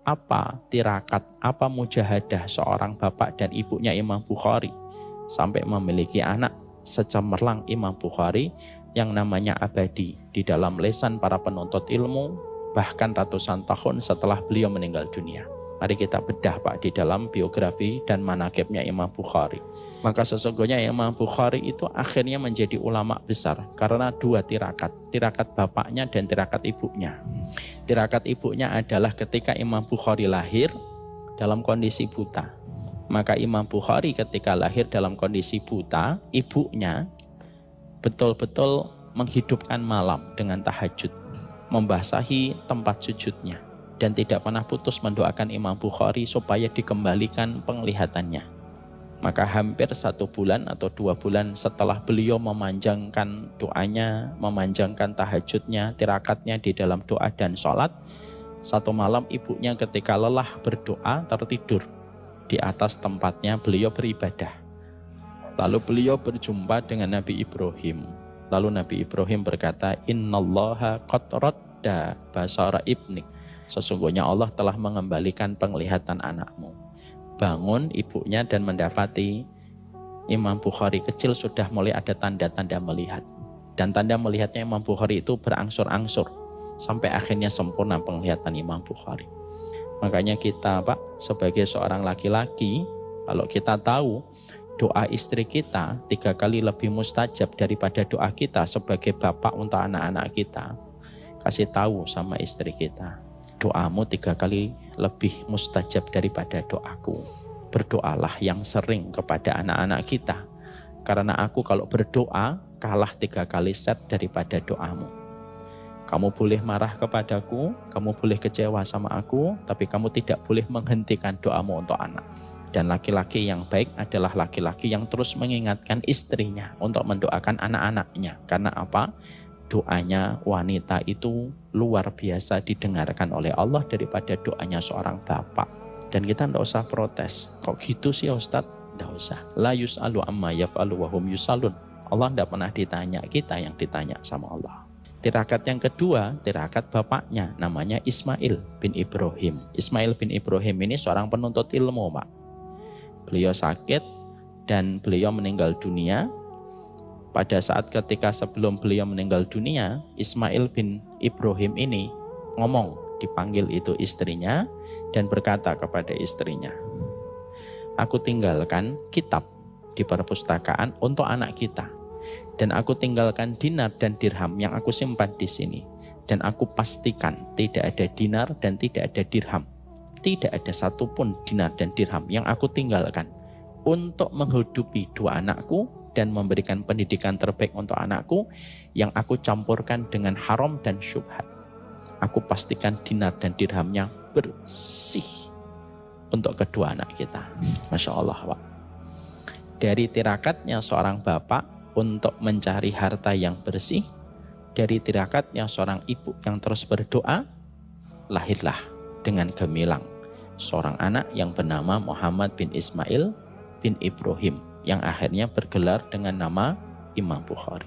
apa tirakat, apa mujahadah seorang bapak dan ibunya Imam Bukhari sampai memiliki anak secemerlang Imam Bukhari yang namanya abadi di dalam lesan para penuntut ilmu bahkan ratusan tahun setelah beliau meninggal dunia. Mari kita bedah Pak di dalam biografi dan manaqibnya Imam Bukhari. Maka sesungguhnya Imam Bukhari itu akhirnya menjadi ulama besar karena dua tirakat bapaknya dan tirakat ibunya. Tirakat ibunya adalah ketika Imam Bukhari lahir dalam kondisi buta. Maka Imam Bukhari ketika lahir dalam kondisi buta, ibunya betul-betul menghidupkan malam dengan tahajud, membasahi tempat sujudnya, dan tidak pernah putus mendoakan Imam Bukhari supaya dikembalikan penglihatannya. Maka hampir 1 bulan atau 2 bulan setelah beliau memanjangkan doanya, memanjangkan tahajudnya, tirakatnya di dalam doa dan sholat, satu malam ibunya ketika lelah berdoa tertidur di atas tempatnya beliau beribadah. Lalu beliau berjumpa dengan Nabi Ibrahim. Lalu Nabi Ibrahim berkata, Innallaha qad radda basara ibnik. Sesungguhnya Allah telah mengembalikan penglihatan anakmu. Bangun ibunya dan mendapati Imam Bukhari kecil sudah mulai ada tanda-tanda melihat. Dan tanda melihatnya Imam Bukhari itu berangsur-angsur sampai akhirnya sempurna penglihatan Imam Bukhari. Makanya kita Pak sebagai seorang laki-laki, kalau kita tahu doa istri kita 3 kali lebih mustajab daripada doa kita sebagai bapak untuk anak-anak kita, kasih tahu sama istri kita, doamu 3 kali lebih mustajab daripada doaku. Berdoalah yang sering kepada anak-anak kita, karena aku kalau berdoa kalah 3 kali set daripada doamu. Kamu boleh marah kepadaku, kamu boleh kecewa sama aku, tapi kamu tidak boleh menghentikan doamu untuk anak. Dan laki-laki yang baik adalah laki-laki yang terus mengingatkan istrinya untuk mendoakan anak-anaknya. Karena apa? Doanya wanita itu luar biasa didengarkan oleh Allah daripada doanya seorang bapak. Dan kita tidak usah protes. Kok gitu sih Ustadz? Tidak usah. La yus'alu amma yaf'alu wa hum yusalun. Allah tidak pernah ditanya, kita yang ditanya sama Allah. Tirakat yang kedua, tirakat bapaknya, namanya Ismail bin Ibrahim. Ismail bin Ibrahim ini seorang penuntut ilmu, Pak. Beliau sakit dan beliau meninggal dunia. Pada saat ketika sebelum beliau meninggal dunia, Ismail bin Ibrahim ini ngomong, dipanggil itu istrinya dan berkata kepada istrinya, aku tinggalkan kitab di perpustakaan untuk anak kita, dan aku tinggalkan dinar dan dirham yang aku simpan di sini, dan aku pastikan tidak ada dinar dan tidak ada dirham, tidak ada satupun dinar dan dirham yang aku tinggalkan untuk menghidupi 2 anakku dan memberikan pendidikan terbaik untuk anakku yang aku campurkan dengan haram dan syubhat. Aku pastikan dinar dan dirhamnya bersih untuk kedua anak kita. Masya Allah, Pak. Dari tirakatnya seorang bapak untuk mencari harta yang bersih, dari tirakatnya seorang ibu yang terus berdoa, lahirlah dengan gemilang seorang anak yang bernama Muhammad bin Ismail bin Ibrahim yang akhirnya bergelar dengan nama Imam Bukhari.